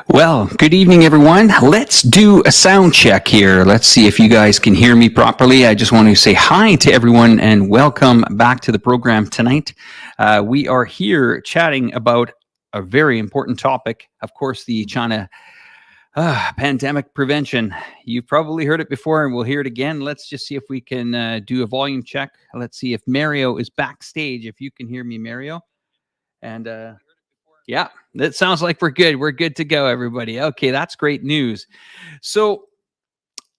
Well, good evening, everyone. Let's do a sound check here. Let's see if you guys can hear me properly. I just want to say hi to everyone and welcome back to the program tonight. We are here chatting about a very important topic, of course, the China pandemic prevention. You've probably heard it before and we'll hear it again. Let's just see if we can do a volume check. Let's see if Mario is backstage, if you can hear me, Mario. And yeah, that sounds like we're good. We're good to go, everybody. Okay, that's great news. So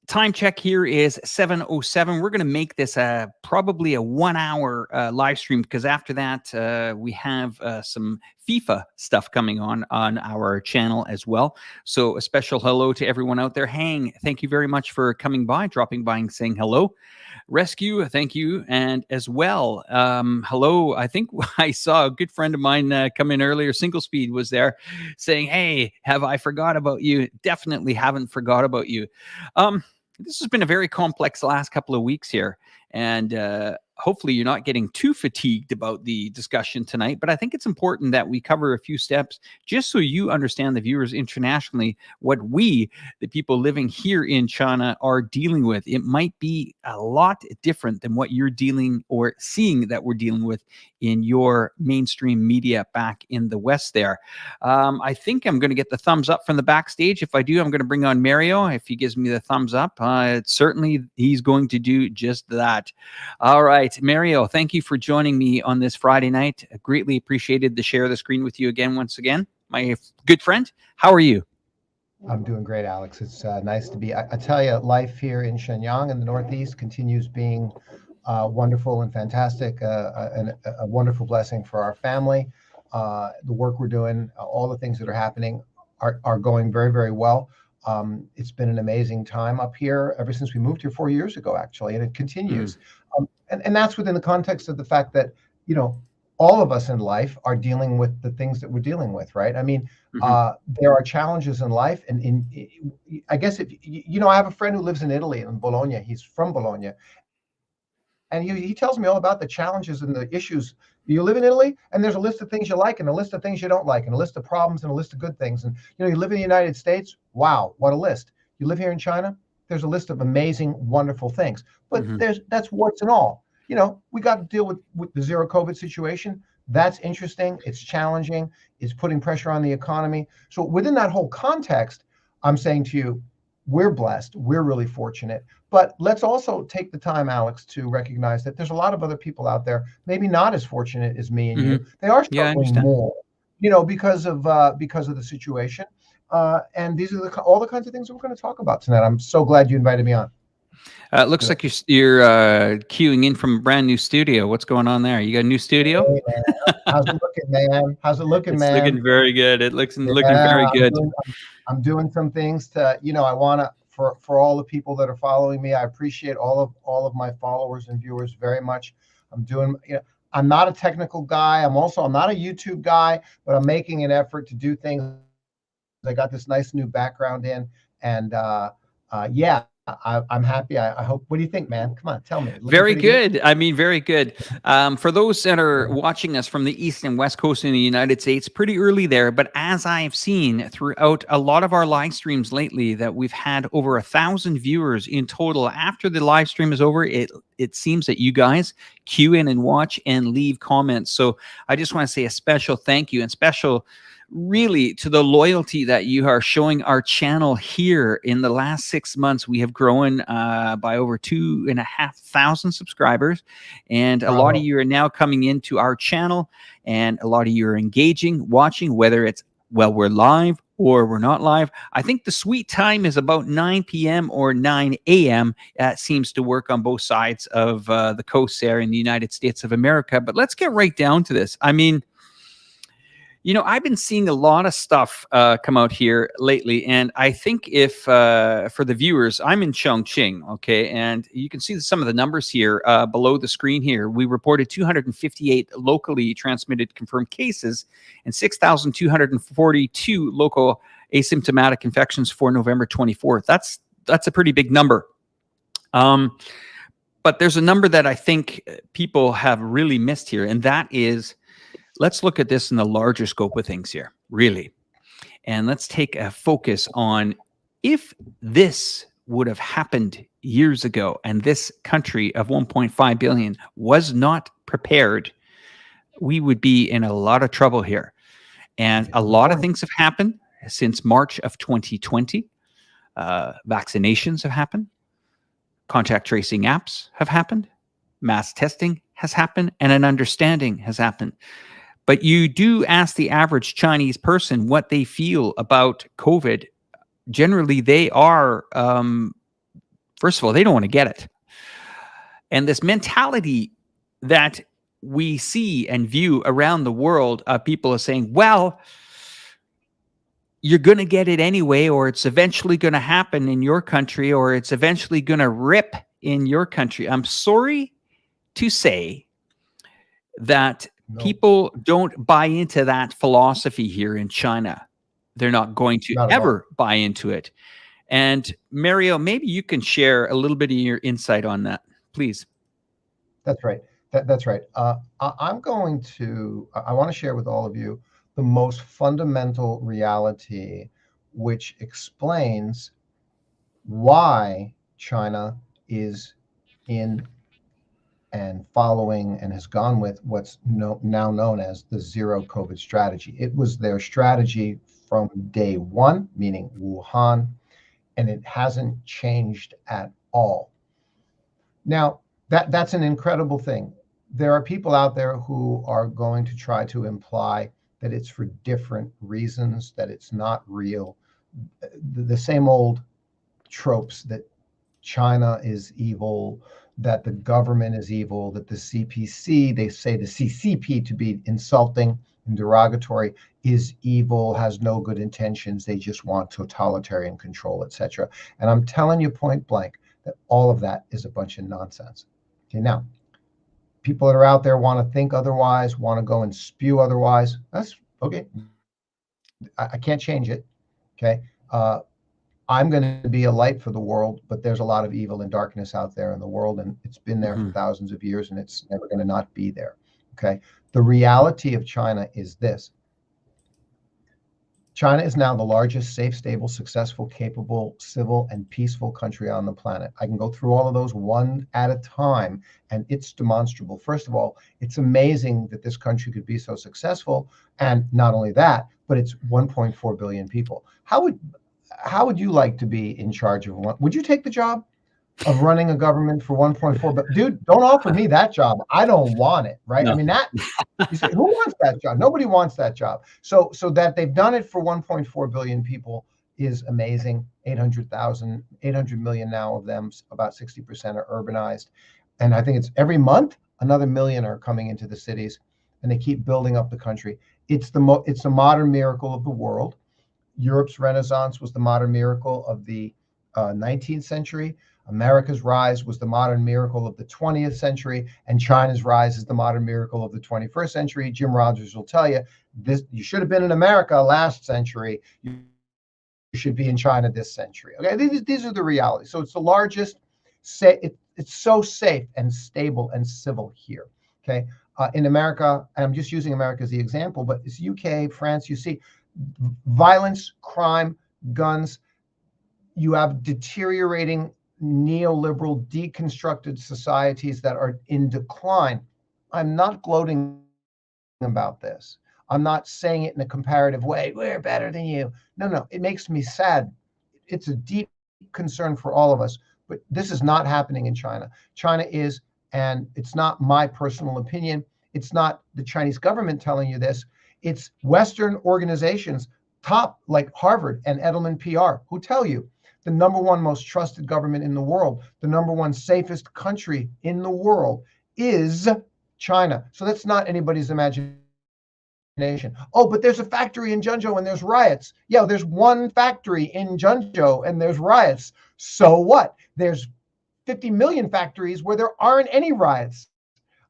time check here is 7:07. We're going to make this probably a 1 hour live stream because after that we have some FIFA stuff coming on our channel as well. So a special hello to everyone out there. Hang, thank you very much for coming by, dropping by and saying hello. Rescue, thank you. And as well, hello, I think I saw a good friend of mine come in earlier. Single Speed was there saying, hey, have I forgot about you? Definitely haven't forgot about you. This has been a very complex last couple of weeks here. And hopefully you're not getting too fatigued about the discussion tonight, but I think it's important that we cover a few steps just so you understand, the viewers internationally, what we, the people living here in China, are dealing with. It might be a lot different than what you're dealing or seeing that we're dealing with in your mainstream media back in the West there. I think I'm going to get the thumbs up from the backstage. If I do, I'm going to bring on Mario. If he gives me the thumbs up, certainly he's going to do just that. All right, Mario, thank you for joining me on this Friday night. I greatly appreciated to share the screen with you again, once again. My good friend, how are you? I'm doing great, Alex. It's nice to be. I tell you, life here in Shenyang in the Northeast continues being wonderful and fantastic, and a wonderful blessing for our family. The work we're doing, all the things that are happening are going very, very well. It's been an amazing time up here ever since we moved here 4 years ago, actually, and it continues. And that's within the context of the fact that, all of us in life are dealing with the things that we're dealing with, right? I mean, there are challenges in life. And I guess if, I have a friend who lives in Italy, in Bologna. He's from Bologna. And he tells me all about the challenges and the issues. You live in Italy, and there's a list of things you like and a list of things you don't like and a list of problems and a list of good things. And, you live in the United States. Wow, what a list. You live here in China, there's a list of amazing, wonderful things. But that's warts and all. We got to deal with the zero COVID situation. That's interesting. It's challenging. It's putting pressure on the economy. So within that whole context, I'm saying to you, we're blessed. We're really fortunate. But let's also take the time, Alex, to recognize that there's a lot of other people out there, maybe not as fortunate as me and you. They are struggling more, because of the situation. And these are all the kinds of things that we're going to talk about tonight. I'm so glad you invited me on. It looks like you're queuing in from a brand new studio. What's going on there? You got a new studio? Hey, how's it looking, man? How's it looking, man? It's looking very good. It looks looking very good. I'm doing some things to, I want to, for all the people that are following me, I appreciate all of my followers and viewers very much. I'm doing, I'm not a technical guy. I'm not a YouTube guy, but I'm making an effort to do things. I got this nice new background in, and yeah. I'm happy. I hope. What do you think, man? Come on, tell me. Very good. I mean, very good. For those that are watching us from the East and West Coast in the United States, pretty early there. But as I've seen throughout a lot of our live streams lately, that we've had over 1,000 viewers in total. After the live stream is over, it seems that you guys queue in and watch and leave comments. So I just want to say a special thank you and special really to the loyalty that you are showing our channel here. In the last 6 months, we have grown by over 2,500 subscribers, and a lot of you are now coming into our channel, and a lot of you are engaging, watching, whether it's, well, we're live or we're not live. I think the sweet time is about 9 p.m. or 9 a.m. That seems to work on both sides of the coast there in the United States of America. But let's get right down to this. I mean, I've been seeing a lot of stuff come out here lately, and I think if for the viewers, I'm in Chongqing, okay, and you can see some of the numbers here below the screen here. We reported 258 locally transmitted confirmed cases and 6,242 local asymptomatic infections for November 24th. That's a pretty big number. But there's a number that I think people have really missed here, and that is, let's look at this in the larger scope of things here, really. And let's take a focus on if this would have happened years ago and this country of 1.5 billion was not prepared, we would be in a lot of trouble here. And a Good lot of point. things have happened since March of 2020. Vaccinations have happened, contact tracing apps have happened, mass testing has happened, and an understanding has happened. But you do ask the average Chinese person what they feel about COVID. Generally, they are, first of all, they don't want to get it. And this mentality that we see and view around the world, people are saying, well, you're going to get it anyway, or it's eventually going to happen in your country, or it's eventually going to rip in your country. I'm sorry to say that No, people don't buy into that philosophy here in China. They're not going to not at all. ever buy into it. And Mario, maybe you can share a little bit of your insight on that, please. That's right. That's right. I'm going to, I want to share with all of you the most fundamental reality which explains why China is in and following and has gone with what's now known as the zero COVID strategy. It was their strategy from day one, meaning Wuhan, and it hasn't changed at all. Now, that's an incredible thing. There are people out there who are going to try to imply that it's for different reasons, that it's not real. The same old tropes that China is evil, that the government is evil, that the CPC, they say the CCP to be insulting and derogatory, is evil, has no good intentions, they just want totalitarian control, etc. And I'm telling you point blank that all of that is a bunch of nonsense. Okay, now, people that are out there want to think otherwise, want to go and spew otherwise. That's okay. I can't change it. Okay. I'm going to be a light for the world, but there's a lot of evil and darkness out there in the world, and it's been there for thousands of years, and it's never going to not be there. Okay. The reality of China is this. China is now the largest, safe, stable, successful, capable, civil, and peaceful country on the planet. I can go through all of those one at a time, and it's demonstrable. First of all, it's amazing that this country could be so successful, and not only that, but it's 1.4 billion people. How would you like to be in charge of one? Would you take the job of running a government for 1.4? But dude, don't offer me that job. I don't want it, right? I No. mean, that you say, who wants that job? Nobody wants that job. So that they've done it for 1.4 billion people is amazing. 800 million now of them, about 60% are urbanized. And I think it's every month, another million are coming into the cities, and they keep building up the country. It's the modern miracle of the world. Europe's Renaissance was the modern miracle of the 19th century. America's rise was the modern miracle of the 20th century, and China's rise is the modern miracle of the 21st century. Jim Rogers will tell you this: you should have been in America last century. You should be in China this century. Okay, these are the realities. So it's the largest. It's so safe and stable and civil here. Okay, in America, and I'm just using America as the example, but it's UK, France. You see violence, crime, guns. You have deteriorating neoliberal, deconstructed societies that are in decline. I'm not gloating about this. I'm not saying it in a comparative way. We're better than you. No. It makes me sad. It's a deep concern for all of us. But this is not happening in China. China is, and it's not my personal opinion. It's not the Chinese government telling you this. It's Western organizations, top like Harvard and Edelman PR, who tell you the number one most trusted government in the world, the number one safest country in the world is China. So that's not anybody's imagination. Oh, but there's a factory in Zhengzhou and there's riots. Yeah, there's one factory in Zhengzhou and there's riots. So what? There's 50 million factories where there aren't any riots.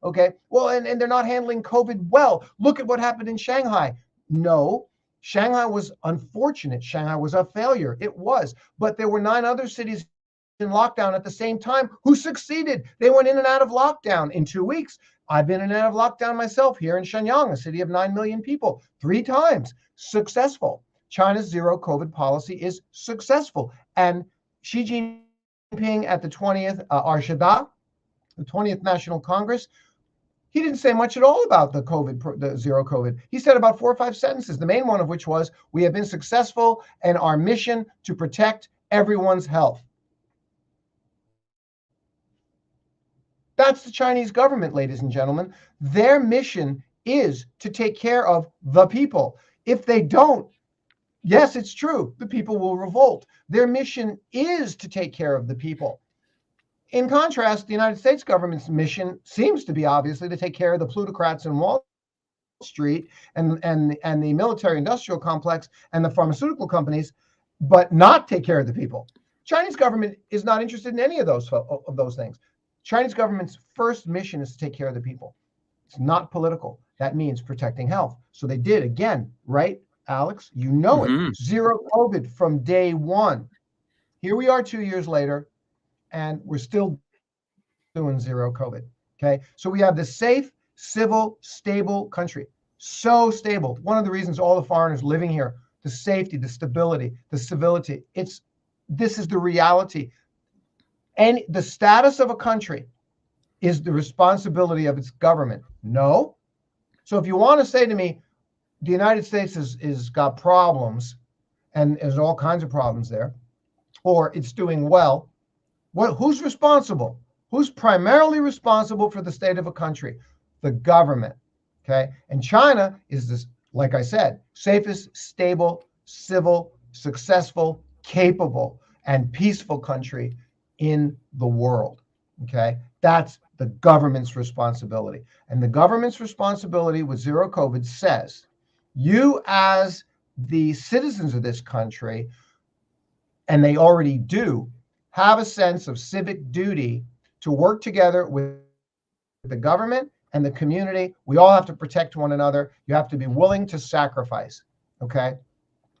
Okay, well, and they're not handling COVID well. Look at what happened in Shanghai. No, Shanghai was unfortunate. Shanghai was a failure. It was. But there were 9 other cities in lockdown at the same time who succeeded. They went in and out of lockdown in 2 weeks. I've been in and out of lockdown myself here in Shenyang, a city of 9 million people, 3 times. Successful. China's zero COVID policy is successful. And Xi Jinping at the 20th Arshada, the 20th National Congress, he didn't say much at all about the zero COVID. He said about 4 or 5 sentences, the main one of which was, we have been successful in our mission to protect everyone's health. That's the Chinese government, ladies and gentlemen. Their mission is to take care of the people. If they don't, yes, it's true, the people will revolt. Their mission is to take care of the people. In contrast, the United States government's mission seems to be obviously to take care of the plutocrats in Wall Street and the military-industrial complex and the pharmaceutical companies, but not take care of the people. Chinese government is not interested in any of those things. Chinese government's first mission is to take care of the people. It's not political. That means protecting health. So they did, again, right, Alex? You know it. Zero COVID from day one. Here we are 2 years later, and we're still doing zero COVID. Okay, so we have this safe, civil, stable country. So stable. One of the reasons all the foreigners living here, the safety, the stability, the civility, this is the reality. And the status of a country is the responsibility of its government. No. So if you want to say to me, the United States is got problems, and there's all kinds of problems there, or it's doing well, who's responsible? Who's primarily responsible for the state of a country? The government. Okay. And China is this, like I said, safest, stable, civil, successful, capable, and peaceful country in the world. Okay. That's the government's responsibility. And the government's responsibility with zero COVID says, you as the citizens of this country, and they already do, have a sense of civic duty to work together with the government and the community. We all have to protect one another. You have to be willing to sacrifice. Okay.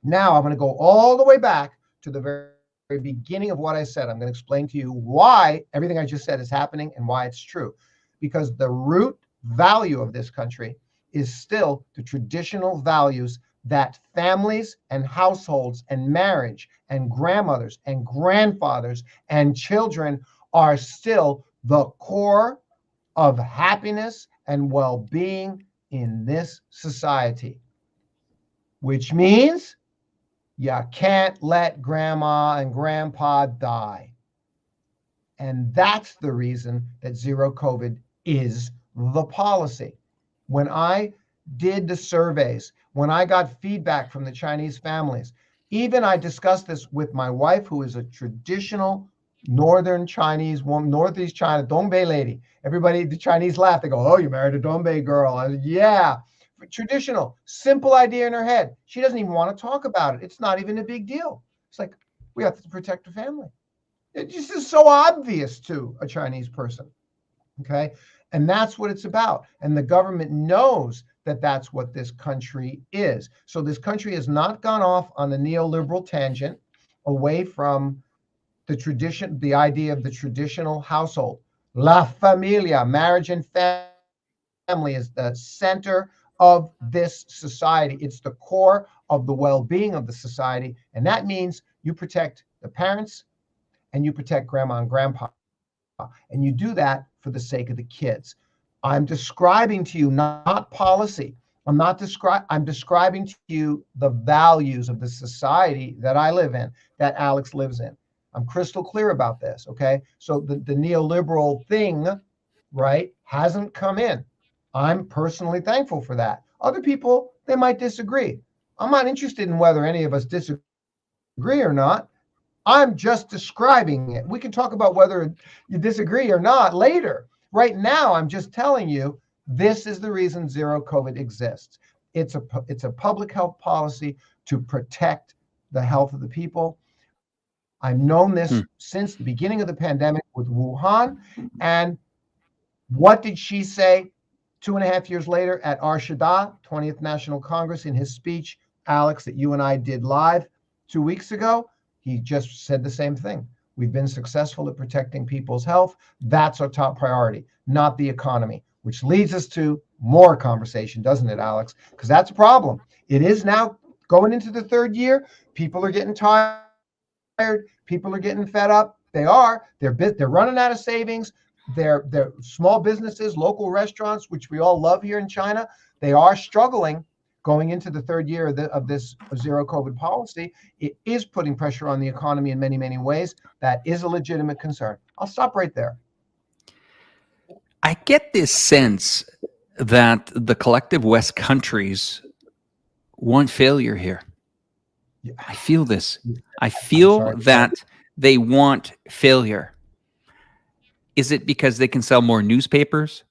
Now I'm going to go all the way back to the very beginning of what I said. I'm going to explain to you why everything I just said is happening and why it's true. Because the root value of this country is still the traditional values that families and households and marriage and grandmothers and grandfathers and children are still the core of happiness and well-being in this society. Which means you can't let grandma and grandpa die. And that's the reason that zero COVID is the policy. When I did the surveys, when I got feedback from the Chinese families, even I discussed this with my wife, who is a traditional Northern Chinese woman, Northeast China, Dongbei lady. Everybody, the Chinese laugh. They go, "Oh, you married a Dongbei girl." I said, yeah. Traditional, simple idea in her head. She doesn't even want to talk about it. It's not even a big deal. It's like, we have to protect the family. It just is so obvious to a Chinese person. Okay. And that's what it's about. And the government knows that that's what this country is. So this country has not gone off on the neoliberal tangent away from the tradition, the idea of the traditional household. La familia, marriage and family, is the center of this society. It's the core of the well-being of the society. And that means you protect the parents and you protect grandma and grandpa. And you do that for the sake of the kids. I'm describing to you not policy. I'm describing to you the values of the society that I live in, that Alex lives in. I'm crystal clear about this, okay? So the neoliberal thing, right, hasn't come in. I'm personally thankful for that. Other people, they might disagree. I'm not interested in whether any of us disagree or not. I'm just describing it. We can talk about whether you disagree or not later. Right now, I'm just telling you, this is the reason zero COVID exists. It's a public health policy to protect the health of the people. I've known this since the beginning of the pandemic with Wuhan. And what did Xi say 2.5 years later at Arshada, 20th National Congress, in his speech, Alex, that you and I did live 2 weeks ago? He just said the same thing. We've been successful at protecting people's health. That's our top priority, not the economy, which leads us to more conversation, doesn't it, Alex? Because that's a problem. It is now Going into the third year, people are getting tired. People are getting fed up. They are. They're running out of savings. They're small businesses, local restaurants, which we all love here in China. They are struggling going into the third year of this zero COVID policy. It is putting pressure on the economy in many, many ways. That is a legitimate concern. I'll stop right there. I get this sense that the collective West countries want failure here. I feel this. I feel that they want failure. Is it because they can sell more newspapers?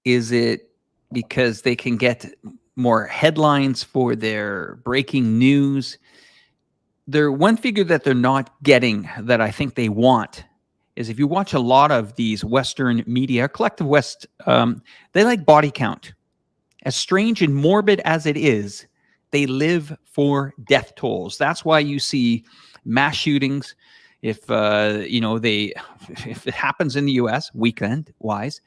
Is it because they can get more headlines for their breaking news? One figure that they're not getting that I think they want is, if you watch a lot of these Western media, collective West, they like body count. As strange and morbid as it is, they live for death tolls. That's why you see mass shootings. If if it happens in the U.S. weekend-wise,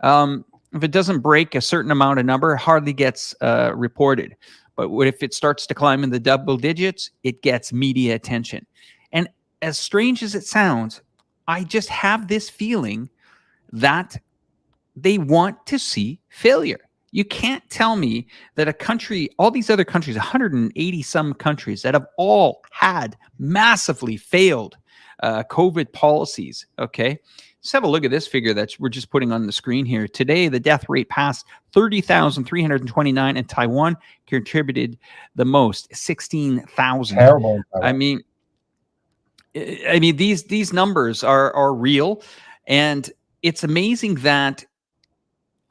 if it doesn't break a certain amount of number, it hardly gets reported. But if it starts to climb in the double digits, it gets media attention. And as strange as it sounds, I just have this feeling that they want to see failure. You can't tell me that a country, all these other countries, 180 some countries that have all had massively failed COVID policies. Okay. Let's have a look at this figure that we're just putting on the screen here. Today, the death rate passed 30,329, and Taiwan contributed the most, 16,000. Terrible. I mean, these numbers are real, and it's amazing that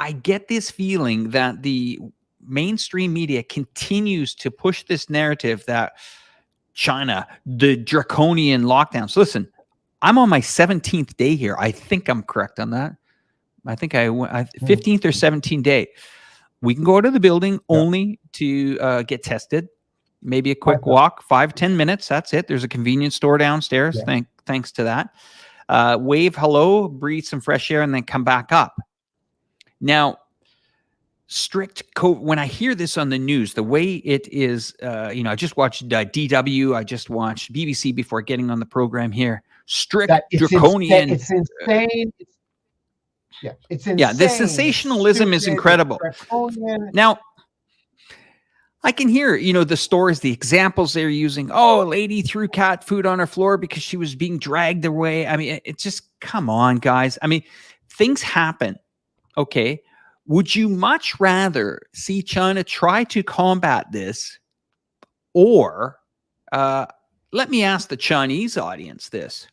I get this feeling that the mainstream media continues to push this narrative that China, the draconian lockdowns. Listen, I'm on my 17th day here. I think I'm correct on that. I think 15th or 17th day. We can go to the building only to get tested. Maybe a quick walk, 5-10 minutes. That's it. There's a convenience store downstairs. Yeah. Thanks to that. Wave hello, breathe some fresh air, and then come back up. Now, strict COVID, when I hear this on the news, the way it is, I just watched DW, I just watched BBC before getting on the program here. Strict, draconian. It's insane. It's insane. Yeah, the sensationalism is incredible. Now, I can hear, the stories, the examples they're using. Oh, a lady threw cat food on her floor because she was being dragged away. I mean, it's just, come on, guys. I mean, things happen. Okay. Would you much rather see China try to combat this, or let me ask the Chinese audience this?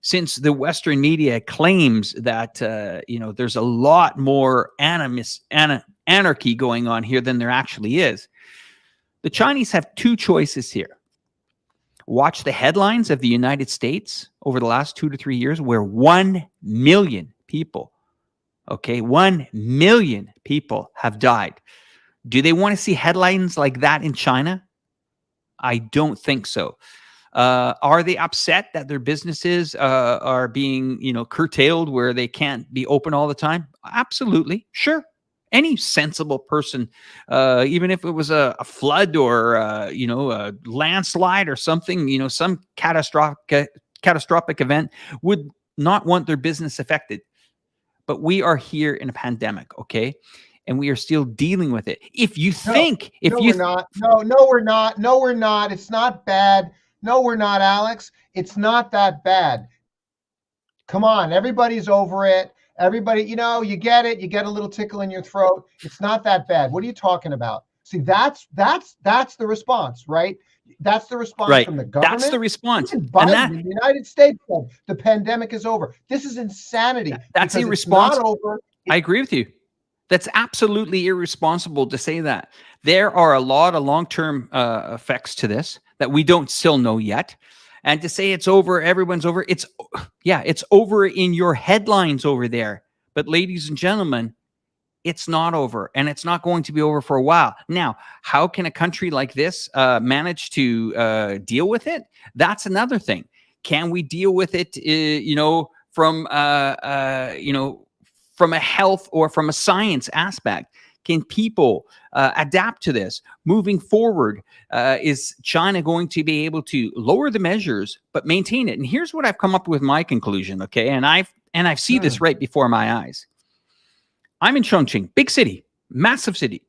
Since the Western media claims that there's a lot more anarchy going on here than there actually is, the Chinese have two choices here. Watch the headlines of the United States over the last 2 to 3 years, where 1 million people, 1 million people have died. Do they want to see headlines like that in China? I don't think so. Are they upset that their businesses are being, curtailed, where they can't be open all the time? Absolutely. Sure. Any sensible person, even if it was a flood or, a landslide or something, some catastrophic event, would not want their business affected. But we are here in a pandemic, okay? And we are still dealing with it. If you think... we're not. No, we're not. It's not bad. No, we're not, Alex. It's not that bad. Come on, everybody's over it. Everybody, you get it. You get a little tickle in your throat. It's not that bad. What are you talking about? See, that's the response, right? That's the response from the government. That's the response. Biden, in the United States said the pandemic is over. This is insanity. That's irresponsible. I agree with you. That's absolutely irresponsible to say that. There are a lot of long-term effects to this that we don't still know yet. And to say it's over, everyone's over, it's over in your headlines over there. But ladies and gentlemen, it's not over, and it's not going to be over for a while. Now, how can a country like this manage to deal with it? That's another thing. Can we deal with it, from a health or from a science aspect? can people adapt to this moving forward? Is China going to be able to lower the measures but maintain it? And here's what I've come up with my conclusion, okay? And I see this right before my eyes. I'm in Chongqing, big city, massive city.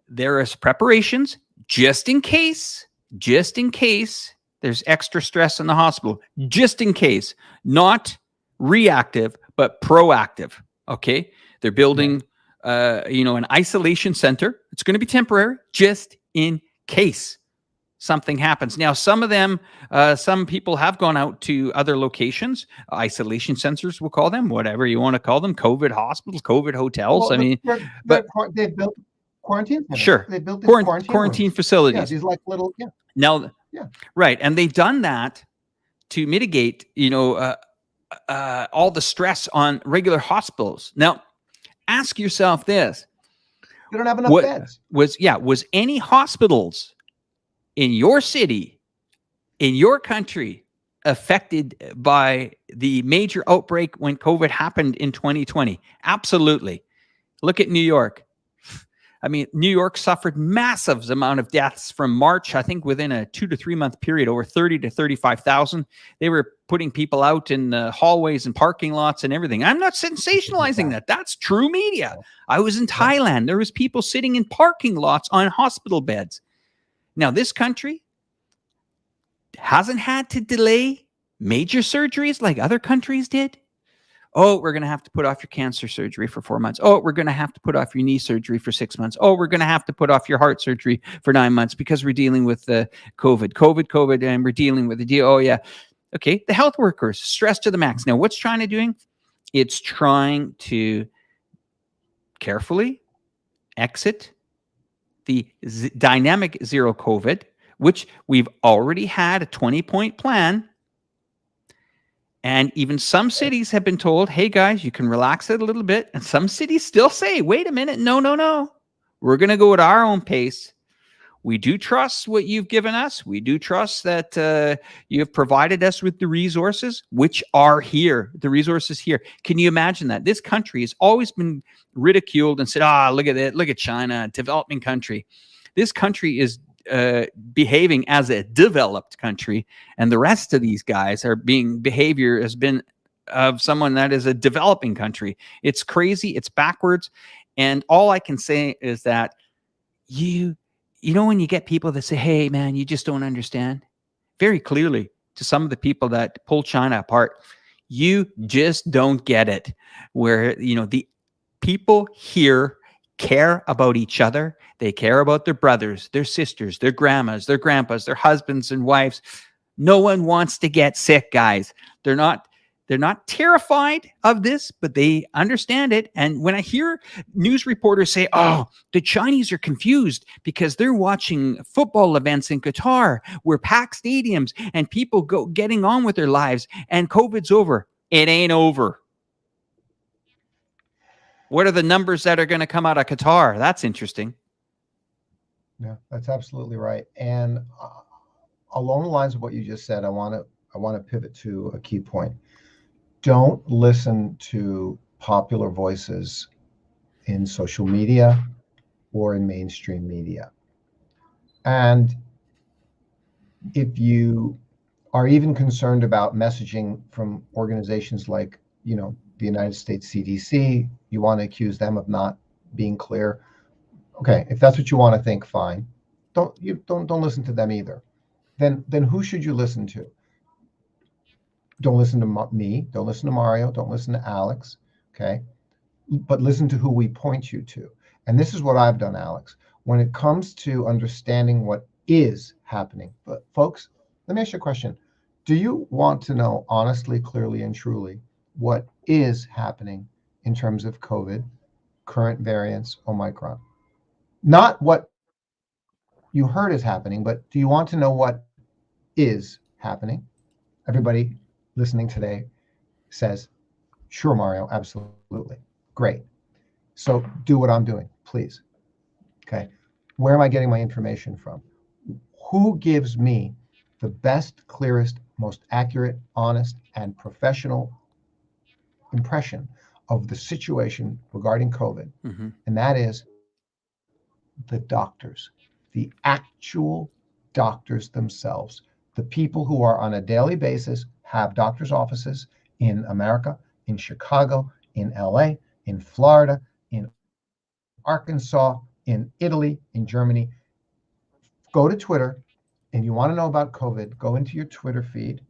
There is preparations just in case there's extra stress in the hospital, just in case, not reactive, but proactive. Okay. They're building, an isolation center. It's going to be temporary, just in case something happens. Now, some of them, some people have gone out to other locations, isolation centers, we'll call them, whatever you want to call them, COVID hospitals, COVID hotels. Well, I mean, they've built quarantine centers. Sure. They built these quarantine rooms. facilities. Yeah, these like little, Now, right. And they've done that to mitigate, all the stress on regular hospitals. Now, ask yourself this. They don't have enough beds. Was any hospitals in your city, in your country, affected by the major outbreak when COVID happened in 2020? Absolutely. Look at New York. I mean, New York suffered massive amount of deaths from March. I think within a 2 to 3 month period, over 30 to 35,000. They were putting people out in the hallways and parking lots and everything. I'm not sensationalizing that. That's true media. I was in Thailand. There was people sitting in parking lots on hospital beds. Now, this country hasn't had to delay major surgeries like other countries did. Oh, we're going to have to put off your cancer surgery for 4 months. Oh, we're going to have to put off your knee surgery for 6 months. Oh, we're going to have to put off your heart surgery for 9 months because we're dealing with COVID, and we're dealing with the deal. Oh, yeah. Okay. The health workers, stressed to the max. Now, what's China doing? It's trying to carefully exit the dynamic zero COVID, which we've already had a 20-point plan. And even some cities have been told, hey, guys, you can relax it a little bit. And some cities still say, wait a minute, no. We're going to go at our own pace. We do trust what you've given us. We do trust that you have provided us with the resources, which are here. The resources here. Can you imagine that? This country has always been ridiculed and said, look at it. Look at China, developing country. This country is behaving as a developed country, and the rest of these guys are behavior has been of someone that is a developing country. It's crazy, it's backwards, and all I can say is that you know when you get people that say, hey man, you just don't understand, very clearly to some of the people that pull China apart, you just don't get it, where the people here care about each other. They care about their brothers, their sisters, their grandmas, their grandpas, their husbands and wives. No one wants to get sick, guys. They're not terrified of this, but they understand it. And when I hear news reporters say, oh, the Chinese are confused because they're watching football events in Qatar where packed stadiums and people getting on with their lives and COVID's over. It ain't over. What are the numbers that are going to come out of Qatar? That's interesting. Yeah, that's absolutely right. And along the lines of what you just said, I want to pivot to a key point. Don't listen to popular voices in social media or in mainstream media. And if you are even concerned about messaging from organizations like, the United States CDC, you want to accuse them of not being clear. Okay, if that's what you want to think, fine. Don't listen to them either. Then who should you listen to? Don't listen to me. Don't listen to Mario. Don't listen to Alex. Okay, but listen to who we point you to. And this is what I've done, Alex. When it comes to understanding what is happening, but folks, let me ask you a question. Do you want to know honestly, clearly, and truly what is happening in terms of COVID, current variants, Omicron? Not what you heard is happening, but do you want to know what is happening? Everybody listening today says, sure, Mario, absolutely. Great. So do what I'm doing, please. Okay. Where am I getting my information from? Who gives me the best, clearest, most accurate, honest, and professional impression of the situation regarding COVID? Mm-hmm. And that is The doctors, the actual doctors themselves, the people who are on a daily basis have doctors' offices in America, in Chicago, in LA, in Florida, in Arkansas, in Italy, in Germany. Go to Twitter, and you want to know about COVID, go into your Twitter feed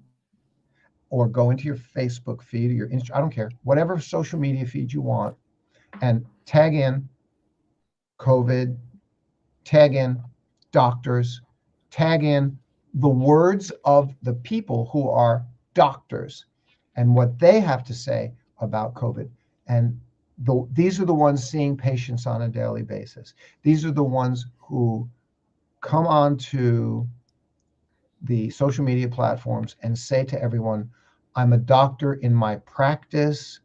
or go into your Facebook feed or your I don't care, whatever social media feed you want, and tag in COVID, tag in doctors, tag in the words of the people who are doctors and what they have to say about COVID. And these are the ones seeing patients on a daily basis. These are the ones who come on to the social media platforms and say to everyone, I'm a doctor in my practice.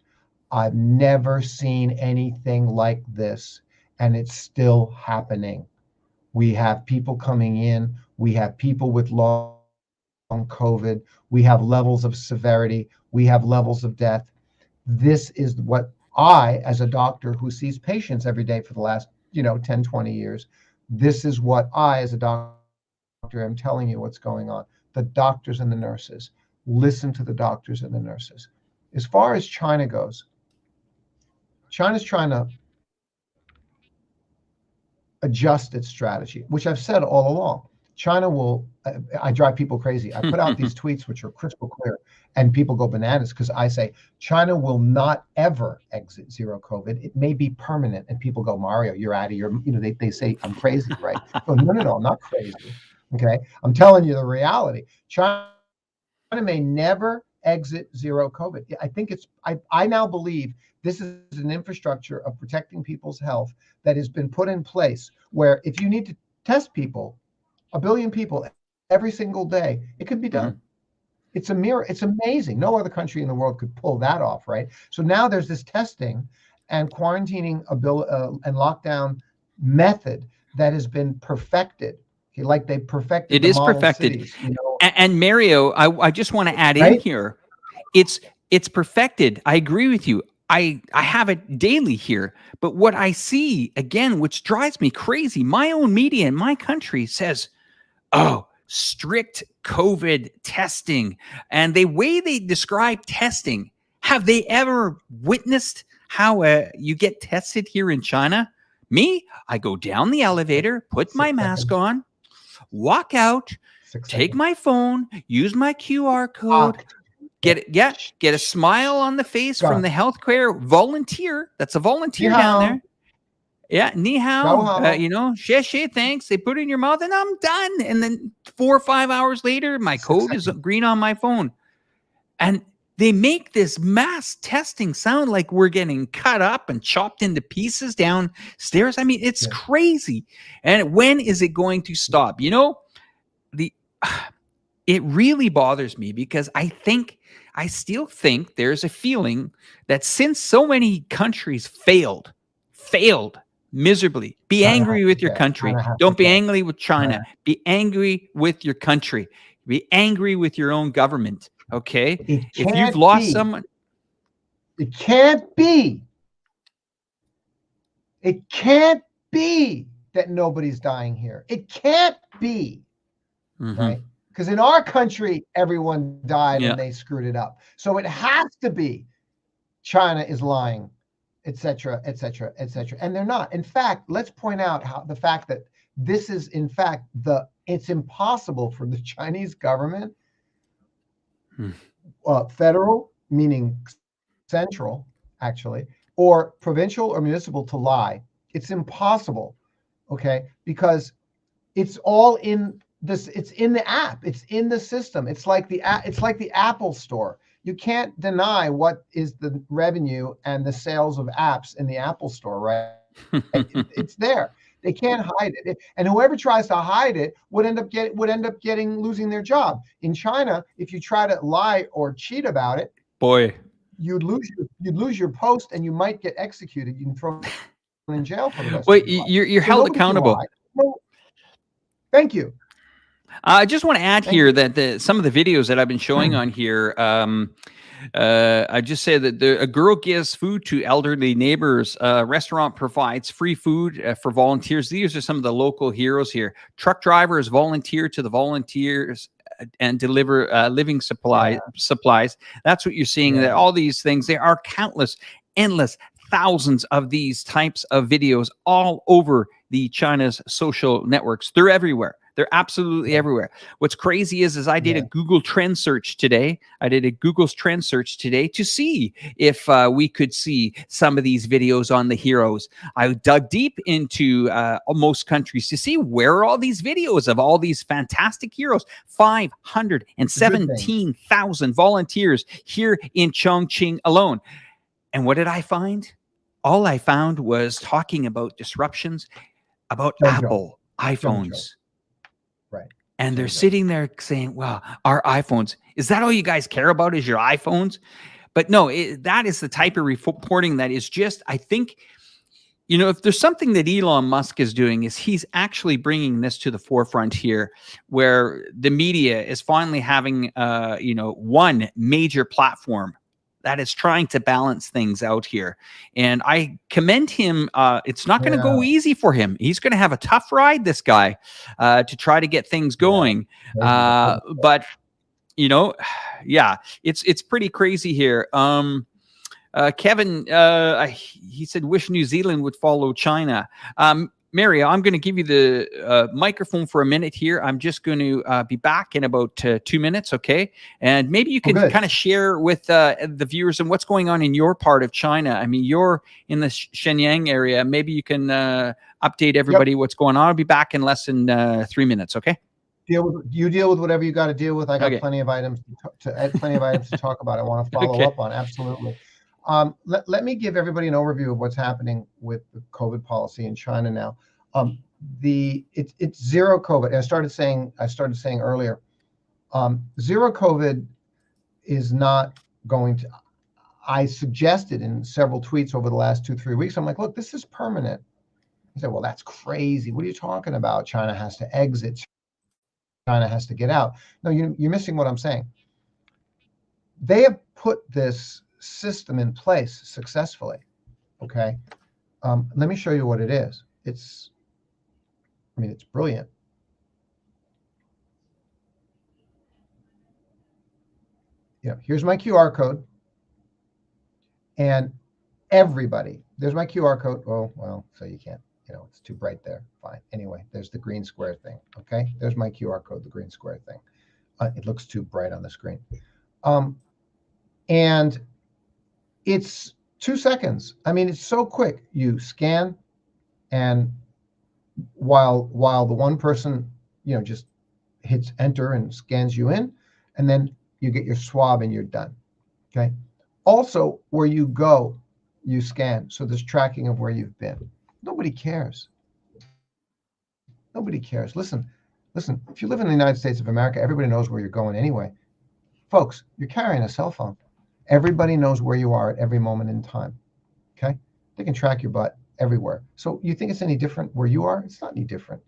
I've never seen anything like this, and it's still happening. We have people coming in. We have people with long COVID. We have levels of severity. We have levels of death. This is what I, as a doctor who sees patients every day for the last, 10, 20 years, this is what I, as a doctor, am telling you what's going on. The doctors and the nurses. Listen to the doctors and the nurses. As far as China goes, China's trying to adjust its strategy, which I've said all along. China will, I drive people crazy. I put out these tweets, which are crystal clear, and people go bananas because I say, China will not ever exit zero COVID. It may be permanent. And people go, Mario, you're out of your, they say I'm crazy, right? Go, no, I'm not crazy. Okay. I'm telling you the reality. China may never exit zero COVID. I think I now believe this is an infrastructure of protecting people's health that has been put in place where if you need to test people, 1 billion people every single day, it could be done. Mm-hmm. It's a mirror. It's amazing. No other country in the world could pull that off, right? So now there's this testing and quarantining and lockdown method that has been perfected. Like they perfected. It is perfected. Cities, and Mario, I just want to add in here, it's perfected. I agree with you. I have it daily here. But what I see, again, which drives me crazy, my own media in my country says, oh, strict COVID testing. And the way they describe testing, have they ever witnessed how you get tested here in China? Me, I go down the elevator, put my mask on, walk out, take my phone, use my QR code, get a smile on the face from the healthcare volunteer. That's a volunteer down there. Yeah, ni hao, xie, thanks. They put it in your mouth and I'm done. And then 4 or 5 hours later, my code is green on my phone. And they make this mass testing sound like we're getting cut up and chopped into pieces downstairs. I mean, it's crazy. And when is it going to stop? It really bothers me because I still think there's a feeling that since so many countries failed miserably, be angry with your country. Don't be angry with China. Be angry with your country. Be angry with your own government. Okay? If you've lost someone. It can't be. It can't be that nobody's dying here. It can't be. Mm-hmm. Right? Because in our country, everyone died and they screwed it up. So it has to be China is lying, et cetera, et cetera, et cetera. And they're not. In fact, let's point out how the fact that this is, in fact, it's impossible for the Chinese government, federal, meaning central, actually, or provincial or municipal to lie. It's impossible, okay? Because it's all in this. It's in the app. It's in the system. It's like the Apple Store. You can't deny what is the revenue and the sales of apps in the Apple Store, right? It's there. They can't hide it. And whoever tries to hide it would end up losing their job. In China, if you try to lie or cheat about it, you'd lose your post and you might get executed. You can throw in jail for the rest of your life. You're held accountable. Well, thank you. I just want to add here that some of the videos that I've been showing on here, I just say that a girl gives food to elderly neighbors. A restaurant provides free food for volunteers. These are some of the local heroes here. Truck drivers volunteer to the volunteers and deliver living Yeah, supplies. That's what you're seeing. That yeah, all these things. There are countless, endless, thousands of these types of videos all over the China's social networks. They're everywhere. They're absolutely yeah, everywhere. What's crazy is I did a yeah. Google trend search today. I did a Google's trend search today to see if we could see some of these videos on the heroes. I dug deep into most countries to see where are all these videos of all these fantastic heroes. It's a good thing. 517,000 volunteers here in Chongqing alone. And what did I find? All I found was talking about disruptions, about Same joke. Apple Same joke. iPhones. Right. And they're Same joke. sitting there saying, well, our iPhones, is that all you guys care about is your iPhones? But no, that is the type of reporting that is just, I think, if there's something that Elon Musk is doing is he's actually bringing this to the forefront here, where the media is finally having, one major platform that is trying to balance things out here. And I commend him. It's not going to go Yeah, easy for him. He's going to have a tough ride, this guy, to try to get things yeah. going. Crazy. That's what But yeah, it's pretty crazy here. Kevin, he said, wish New Zealand would follow China. Mary, I'm going to give you the microphone for a minute here. I'm just going to be back in about 2 minutes, okay? And maybe you can good. kind of share with the viewers and what's going on in your part of China. I mean, you're in the Shenyang area. Maybe you can update everybody Yep. what's going on. I'll be back in less than 3 minutes, okay? Deal with whatever you got to deal with. I got Okay. plenty of items to talk about. I want to follow Okay. up on. Absolutely. Let me give everybody an overview of what's happening with the COVID policy in China now. It's zero COVID. I started saying earlier, zero COVID is not going to. I suggested in several tweets over the last 2-3 weeks. I'm like, look, this is permanent. He said, well, that's crazy. What are you talking about? China has to exit. China has to get out. No, you're missing what I'm saying. They have put this system in place successfully. Okay. Let me show you what it is. It's brilliant. Here's my QR code. And everybody, there's my QR code. Oh, well, so you can't, it's too bright there. Fine. Anyway, there's the green square thing. Okay. There's my QR code, the green square thing. It looks too bright on the screen. And it's 2 seconds. I mean, it's so quick. You scan, and while the one person, just hits enter and scans you in, and then you get your swab and you're done. Okay. Also, where you go, you scan. So there's tracking of where you've been. Nobody cares. Nobody cares. Listen, if you live in the United States of America, everybody knows where you're going anyway. Folks, you're carrying a cell phone. Everybody knows where you are at every moment in time. Okay. They can track your butt everywhere. So you think it's any different where you are? It's not any different.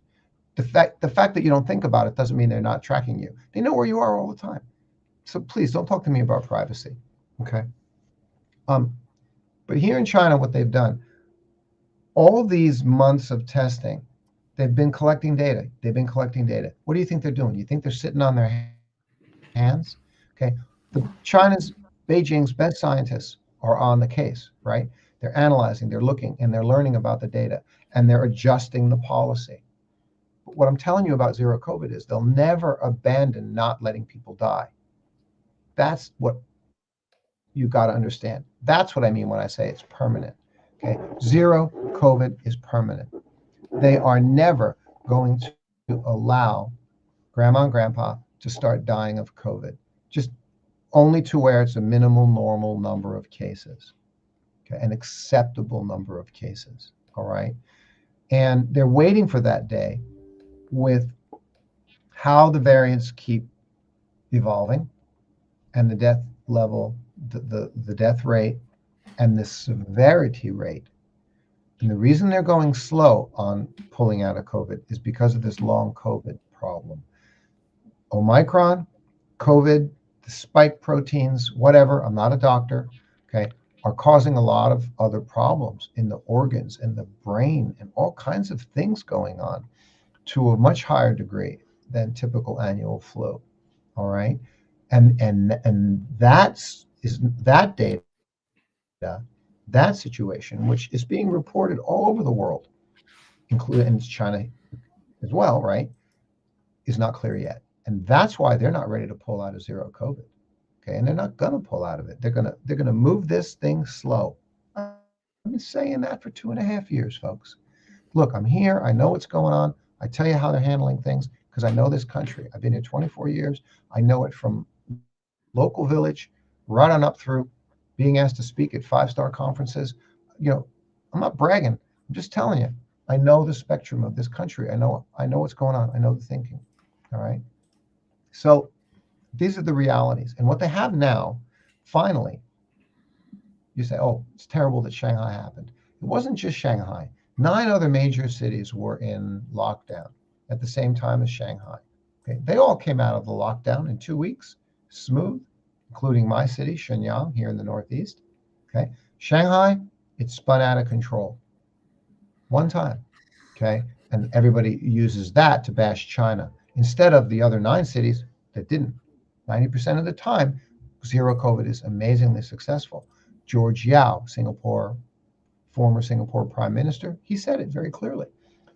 The fact that you don't think about it doesn't mean they're not tracking you. They know where you are all the time. So please don't talk to me about privacy. Okay. But here in China, what they've done, all these months of testing, they've been collecting data. What do you think they're doing? You think they're sitting on their hands? Okay. China's, Beijing's best scientists are on the case, right? They're analyzing, they're looking, and they're learning about the data, and they're adjusting the policy. But what I'm telling you about zero COVID is they'll never abandon not letting people die. That's what you got to understand. That's what I mean when I say it's permanent. Okay. Zero COVID is permanent. They are never going to allow grandma and grandpa to start dying of COVID. Just only to where it's a minimal normal number of cases. Okay. An acceptable number of cases. All right. And they're waiting for that day with how the variants keep evolving and the death level, the death rate, and the severity rate. And the reason they're going slow on pulling out of COVID is because of this long COVID problem. Omicron, COVID, the spike proteins, whatever, I'm not a doctor, okay, are causing a lot of other problems in the organs and the brain and all kinds of things going on to a much higher degree than typical annual flu. All right. And that data, that situation, which is being reported all over the world, including in China as well, right, is not clear yet. And that's why they're not ready to pull out of zero COVID. Okay. And they're not gonna pull out of it. They're gonna move this thing slow. I've been saying that for 2.5 years, folks. Look, I'm here. I know what's going on. I tell you how they're handling things because I know this country. I've been here 24 years. I know it from local village right on up through being asked to speak at five-star conferences. You know, I'm not bragging. I'm just telling you. I know the spectrum of this country. I know what's going on. I know the thinking. All right. So these are the realities. And what they have now, finally, you say, oh, it's terrible that Shanghai happened. It wasn't just Shanghai. 9 other major cities were in lockdown at the same time as Shanghai. Okay. They all came out of the lockdown in 2 weeks, smooth, including my city, Shenyang, here in the Northeast. Okay. Shanghai, it spun out of control one time. Okay. And everybody uses that to bash China instead of the other 9 cities that didn't. 90% of the time, zero COVID is amazingly successful. George Yao, former Singapore Prime Minister, he said it very clearly.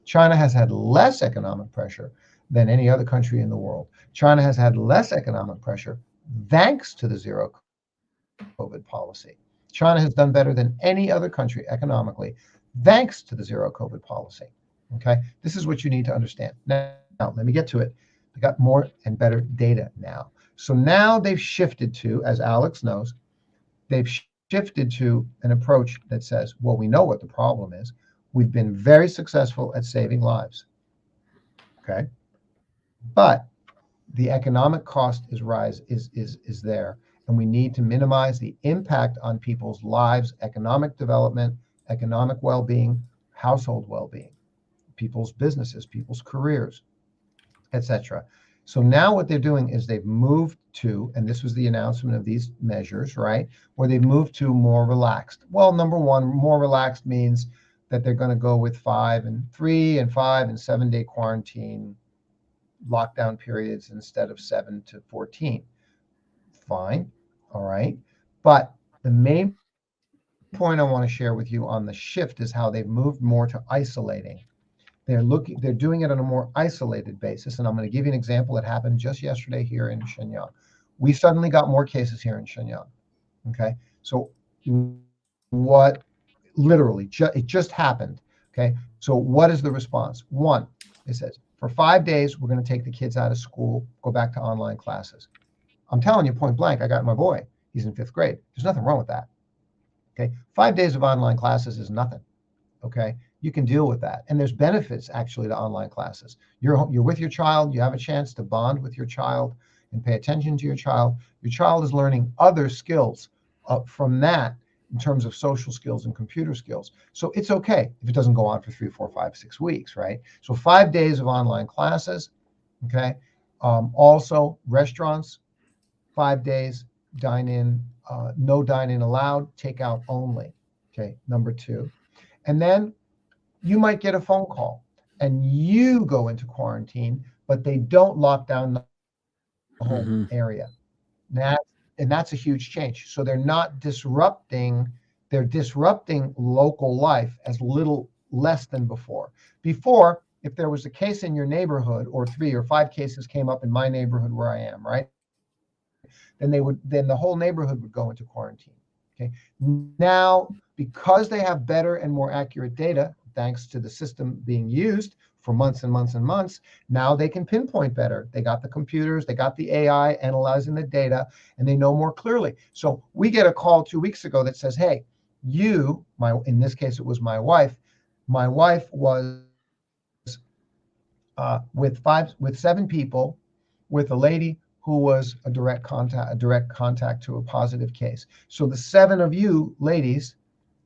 China has had less economic pressure than any other country in the world. China has had less economic pressure thanks to the zero COVID policy. China has done better than any other country economically thanks to the zero COVID policy. Okay, this is what you need to understand. Now, let me get to it. We got more and better data now. So now they've shifted to, as Alex knows, they've shifted to an approach that says, well, we know what the problem is. We've been very successful at saving lives. Okay. But the economic cost is there. And we need to minimize the impact on people's lives, economic development, economic well-being, household well-being, people's businesses, people's careers, etc. So now what they're doing is they've moved to, and this was the announcement of these measures, right? Where they've moved to more relaxed. Well, number one, more relaxed means that they're going to go with 5 and 3 and 5 and 7-day quarantine lockdown periods instead of 7 to 14. Fine. All right. But the main point I want to share with you on the shift is how they've moved more to isolating. They're doing it on a more isolated basis. And I'm going to give you an example that happened just yesterday here in Shenyang. We suddenly got more cases here in Shenyang. Okay. So what literally, it just happened. Okay. So what is the response? One, it says, for 5 days, we're going to take the kids out of school, go back to online classes. I'm telling you point blank, I got my boy. He's in 5th grade. There's nothing wrong with that. Okay. 5 days of online classes is nothing. Okay. You can deal with that. And there's benefits actually to online classes. You're with your child. You have a chance to bond with your child and pay attention to your child. Your child is learning other skills from that in terms of social skills and computer skills. So it's okay if it doesn't go on for 3, 4, 5, 6 weeks, right? So 5 days of online classes. Okay. Also restaurants, 5 days, dine in, no dine in allowed, takeout only. Okay. Number 2. And then you might get a phone call and you go into quarantine, but they don't lock down the whole area. And that's a huge change. So they're disrupting local life as little less than before. Before, if there was a case in your neighborhood or 3 or 5 cases came up in my neighborhood where I am, right? Then the whole neighborhood would go into quarantine. Okay. Now, because they have better and more accurate data, thanks to the system being used for months and months and months, now they can pinpoint better. They got the computers, they got the AI analyzing the data, and they know more clearly. So we get a call 2 weeks ago that says, hey, in this case, it was my wife. My wife was with 7 people, with a lady who was a direct contact to a positive case. So the 7 of you ladies,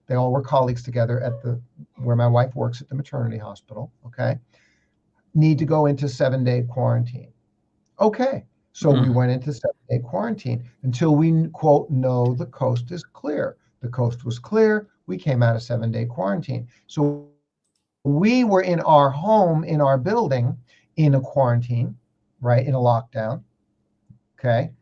they all were colleagues together at where my wife works at the maternity hospital, okay, need to go into 7-day quarantine. Okay, So we went into 7-day quarantine until we, quote, know the coast is clear. The coast was clear. We came out of 7-day quarantine. So we were in our home, in our building, in a quarantine, right, in a lockdown, okay?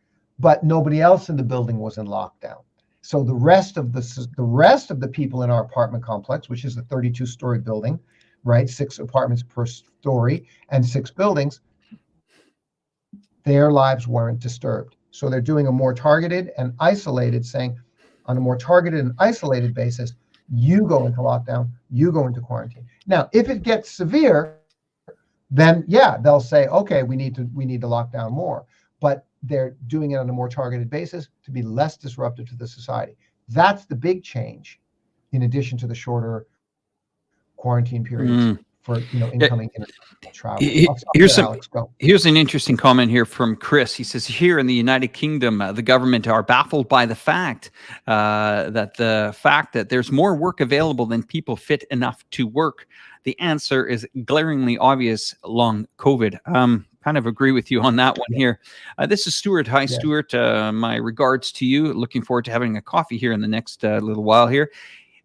But nobody else in the building was in lockdown. So the rest of the people in our apartment complex, which is a 32-story building, right, 6 apartments per story and 6 buildings, their lives weren't disturbed. So they're doing a more targeted and isolated, saying on a more targeted and isolated basis, you go into lockdown, you go into quarantine. Now, if it gets severe, then yeah, they'll say, okay, we need to lock down more. But they're doing it on a more targeted basis to be less disruptive to the society. That's the big change, in addition to the shorter quarantine periods for incoming international travel. Here's an interesting comment here from Chris. He says, here in the United Kingdom, the government are baffled by the fact that there's more work available than people fit enough to work. The answer is glaringly obvious: long COVID. Kind of agree with you on that one here. This is Stuart. Hi, yes. Stuart. My regards to you. Looking forward to having a coffee here in the next little while here.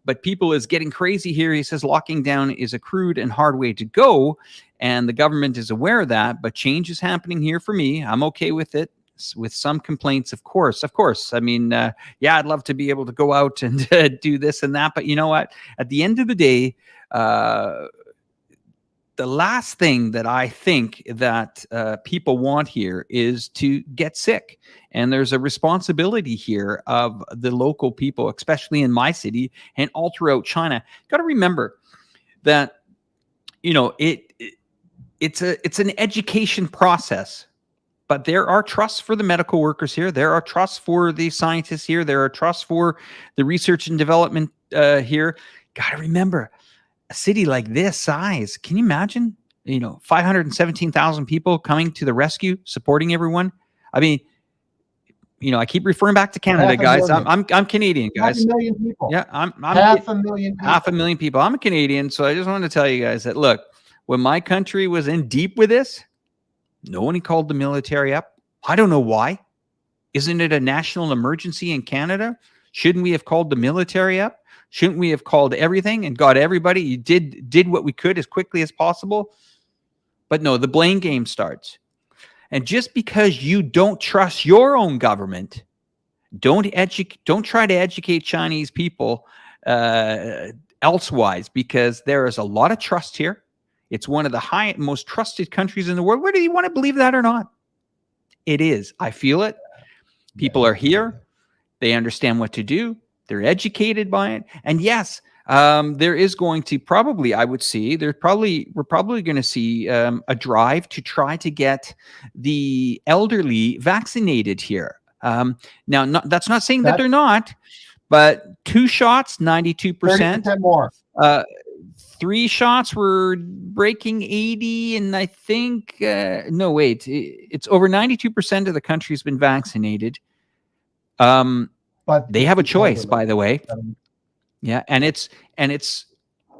But people is getting crazy here. He says locking down is a crude and hard way to go, and the government is aware of that, but change is happening here for me. I'm okay with it, with some complaints, of course. I mean, yeah, I'd love to be able to go out and do this and that, but you know what? At the end of the day, the last thing that I think that people want here is to get sick. And there's a responsibility here of the local people, especially in my city and all throughout China. Got to remember that, it's an education process, but there are trusts for the medical workers here. There are trusts for the scientists here. There are trusts for the research and development here. Got to remember, a city like this size, can you imagine, 517,000 people coming to the rescue, supporting everyone? I mean, I keep referring back to Canada, guys. I'm Canadian, guys. 500,000 people. Yeah, I'm 500,000 people. 500,000 people. I'm a Canadian, so I just wanted to tell you guys that, look, when my country was in deep with this, no one called the military up. I don't know why. Isn't it a national emergency in Canada? Shouldn't we have called the military up? Shouldn't we have called everything and got everybody? You did what we could as quickly as possible. But no, the blame game starts. And just because you don't trust your own government, don't try to educate Chinese people elsewise, because there is a lot of trust here. It's one of the most trusted countries in the world. Whether you want to believe that or not, it is. I feel it. People are here. They understand what to do. They're educated by it. And yes, there is going to probably, I would see, we're probably going to see a drive to try to get the elderly vaccinated here. Now, that's not saying that they're not, but 2 shots, 92%. 30% more. 3 shots were breaking 80, and I think, no, wait, it's over 92% of the country's been vaccinated. But they have a choice, by the way. Yeah, and it's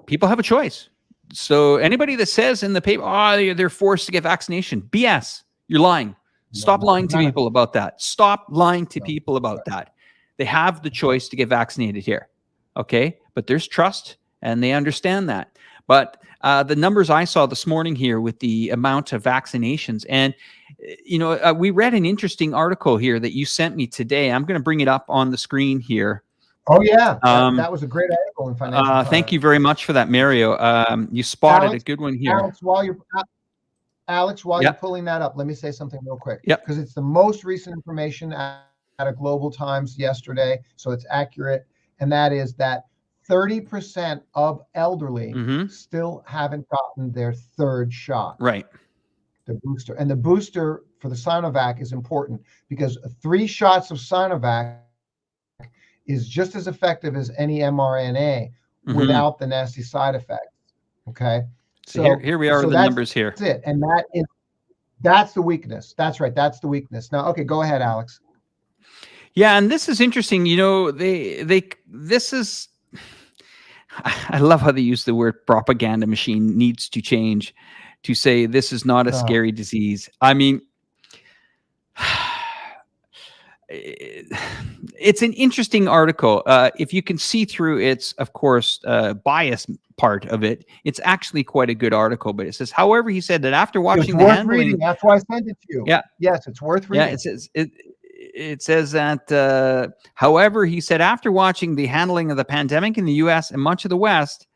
people have a choice. So anybody that says in the paper, oh, they're forced to get vaccination, BS. You're lying. Stop lying to people about that. Stop lying to people about that. They have the choice to get vaccinated here. Okay, but there's trust, and they understand that. But the numbers I saw this morning here with the amount of vaccinations, and we read an interesting article here that you sent me today. I'm going to bring it up on the screen here. Oh yeah, that was a great article in Financial Times. Thank you very much for that, Mario. You spotted a good one here. Alex, while you're pulling that up, let me say something real quick. Yeah. Because it's the most recent information out of Global Times yesterday, so it's accurate, and that is that 30% of elderly still haven't gotten their 3rd shot. Right. The booster. And the booster for the Sinovac is important because 3 shots of Sinovac is just as effective as any mRNA without the nasty side effects. Okay. So here we are with the numbers here. That's it. And that's the weakness. That's right. That's the weakness. Now, okay, go ahead, Alex. Yeah, and this is interesting. This is, I love how they use the word propaganda machine needs to change to say this is not a scary disease. I mean, It's an interesting article. If you can see through its, of course, bias part of it, it's actually quite a good article. But it says, however, he said that after It's watching the worth handling, reading. That's why I sent it to you. yeah, Yes, it's worth yeah, reading. it says that, however, he said after watching the handling of the pandemic in the U.S. and much of the West,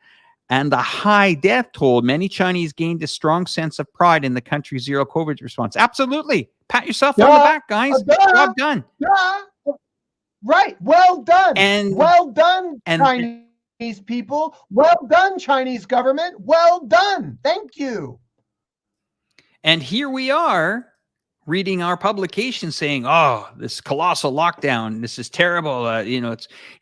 and the high death toll, many Chinese gained a strong sense of pride in the country's zero COVID response. Absolutely. Pat yourself on the Duh, back, guys. duh, Job done. duh. Right. Well done. And Well done, and Chinese people. Well done, Chinese government. Well done. Thank you. and here we are reading our publication saying, "Oh, this colossal lockdown, this is terrible.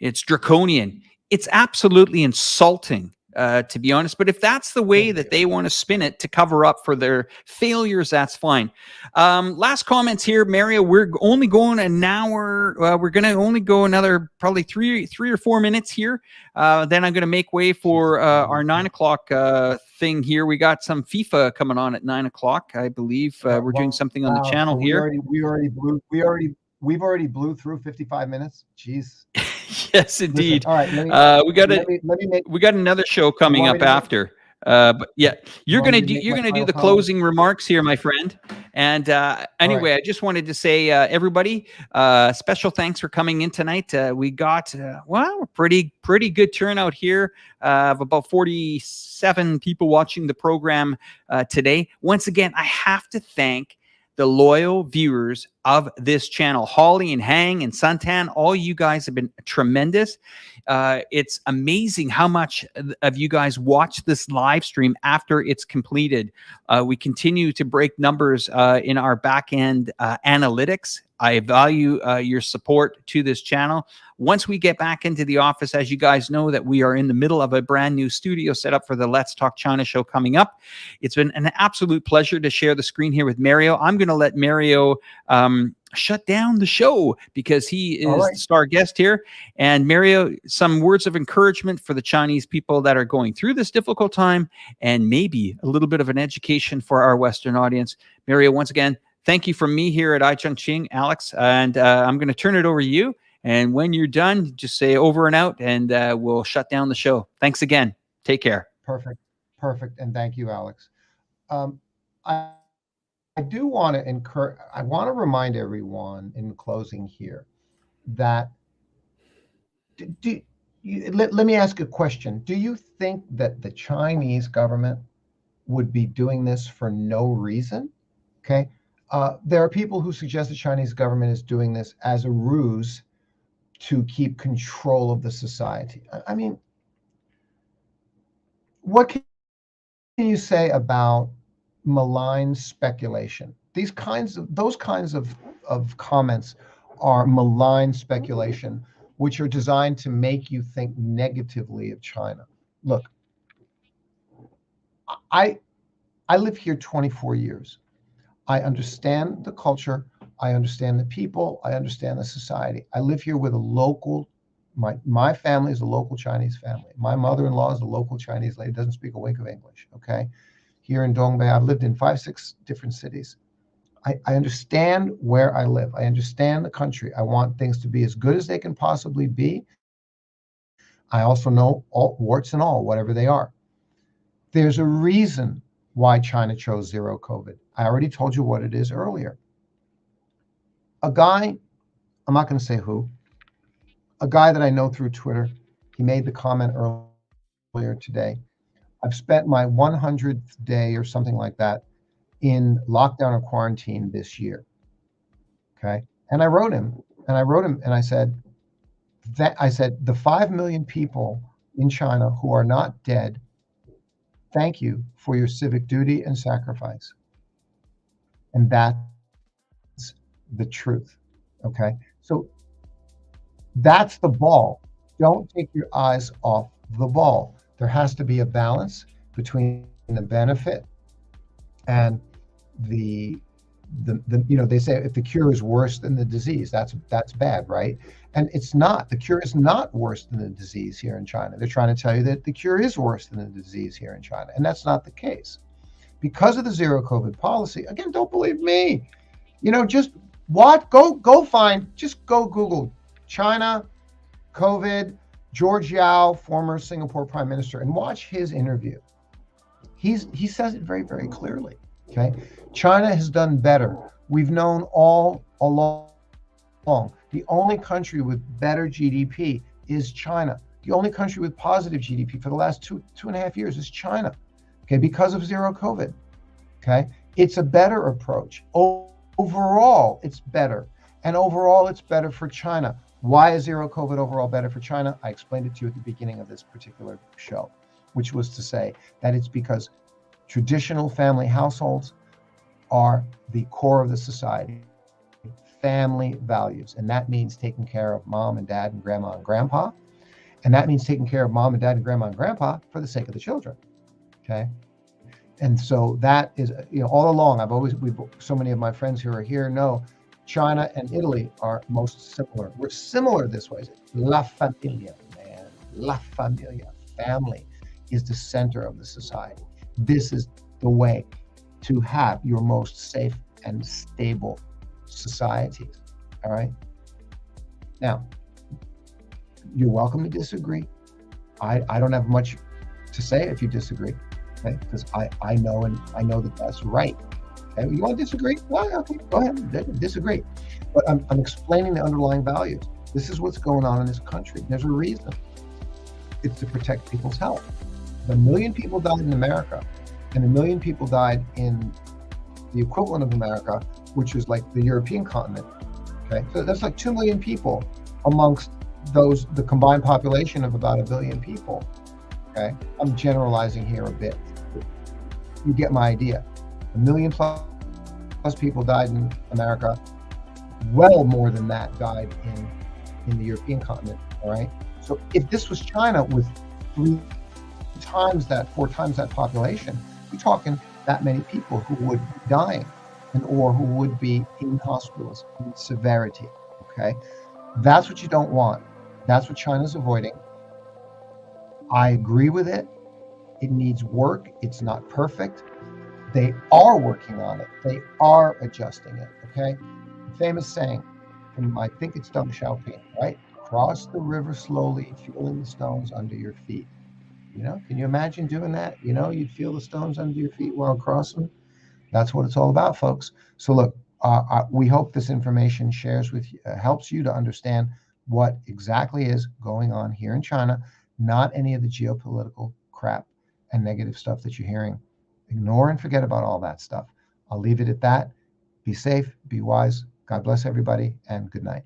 It's draconian." It's absolutely insulting, to be honest. But if that's the way that they want to spin it to cover up for their failures, that's fine. Last comments here, Mario. We're only going an hour. We're going to only go another probably three or 4 minutes here. Then I'm going to make way for our 9 o'clock thing here. We got some FIFA coming on at 9 o'clock, I believe. We're doing something on the channel so here. We've already blew through 55 minutes. Jeez. Yes, indeed. Listen, all right, we got another show coming up after. But yeah, you're gonna do the closing remarks here, my friend. And anyway, I just wanted to say, everybody, special thanks for coming in tonight. We got a pretty good turnout here of about 47 people watching the program today. Once again, I have to thank the loyal viewers of this channel, Holly and Hang and Suntan. All you guys have been tremendous. It's amazing how much of you guys watch this live stream after it's completed. We continue to break numbers in our back end analytics. I value your support to this channel. Once we get back into the office, as you guys know, that we are in the middle of a brand new studio set up for the Let's Talk China show coming up. It's been an absolute pleasure to share the screen here with Mario. I'm going to let Mario shut down the show because he is the star guest here. And Mario, some words of encouragement for the Chinese people that are going through this difficult time, and maybe a little bit of an education for our Western audience. Mario, once again, thank you from me here at Chongqing, Alex, and I'm going to turn it over to you. And when you're done, just say over and out, and we'll shut down the show. Thanks again. Take care. Perfect. And thank you, Alex. I do want to encourage. I want to remind everyone in closing here that. Let me ask a question. Do you think that the Chinese government would be doing this for no reason? Okay. There are people who suggest the Chinese government is doing this as a ruse to keep control of the society. I mean, what can you say about malign speculation? Those kinds of comments are malign speculation, which are designed to make you think negatively of China. Look, I live here 24 years. I understand the culture. I understand the people. I understand the society. I live here with a local, my family is a local Chinese family. My mother-in-law is a local Chinese lady, doesn't speak a wink of English, okay? Here in Dongbei, I've lived in 5-6 different cities. I understand where I live. I understand the country. I want things to be as good as they can possibly be. I also know all warts and all, whatever they are. There's a reason why China chose zero COVID. I already told you what it is earlier. A guy, I'm not going to say who, a guy that I know through Twitter, he made the comment earlier today. I've spent my 100th day or something like that in lockdown or quarantine this year. Okay. And I wrote him and I said, the 5 million people in China who are not dead, thank you for your civic duty and sacrifice. And that's the truth. Okay. So that's the ball. Don't take your eyes off the ball. There has to be a balance between the benefit and the they say if the cure is worse than the disease, that's bad, right? And it's not. The cure is not worse than the disease here in China. They're trying to tell you that the cure is worse than the disease here in China, and that's not the case. Because of the zero COVID policy, again, don't believe me. Just What? Go find. Just go Google China COVID. George Yao, former Singapore Prime Minister, and watch his interview. He says it very, very clearly. Okay, China has done better. We've known all along. The only country with better GDP is China. The only country with positive GDP for the last two and a half years is China. Okay, because of zero COVID. Okay, it's a better approach. Overall, it's better, and overall, it's better for China. Why is zero COVID overall better for China? I explained it to you at the beginning of this particular show, which was to say that it's because traditional family households are the core of the society, family values. And that means taking care of mom and dad and grandma and grandpa. And that means taking care of mom and dad and grandma and grandpa for the sake of the children. Okay. And so that is, all along, so many of my friends who are here know China and Italy are most similar. We're similar this way. La familia, man. La familia. Family is the center of the society. This is the way to have your most safe and stable societies. All right. Now, you're welcome to disagree. I don't have much to say if you disagree, okay? Because I know that that's right. Okay, you want to disagree? Well, okay, go ahead, disagree. But I'm explaining the underlying values. This is what's going on in this country. There's a reason. It's to protect people's health. 1 million people died in America, and 1 million people died in the equivalent of America, which is like the European continent. Okay, so that's like 2 million people amongst the combined population of about 1 billion people. Okay, I'm generalizing here a bit. You get my idea. 1 million plus people died in America. Well more than that died in the European continent. All right. So if this was China with 4 times that population, we're talking that many people who would be dying or who would be in hospitals in severity. Okay. That's what you don't want. That's what China's avoiding. I agree with it. It needs work. It's not perfect. They are working on it. They are adjusting it. Okay. Famous saying from, I think it's Deng Xiaoping, right? Cross the river slowly, feeling the stones under your feet. Can you imagine doing that? You'd feel the stones under your feet while crossing. That's what it's all about, folks. So look, we hope this information helps you to understand what exactly is going on here in China, not any of the geopolitical crap and negative stuff that you're hearing. Ignore and forget about all that stuff. I'll leave it at that. Be safe, be wise. God bless everybody, and good night.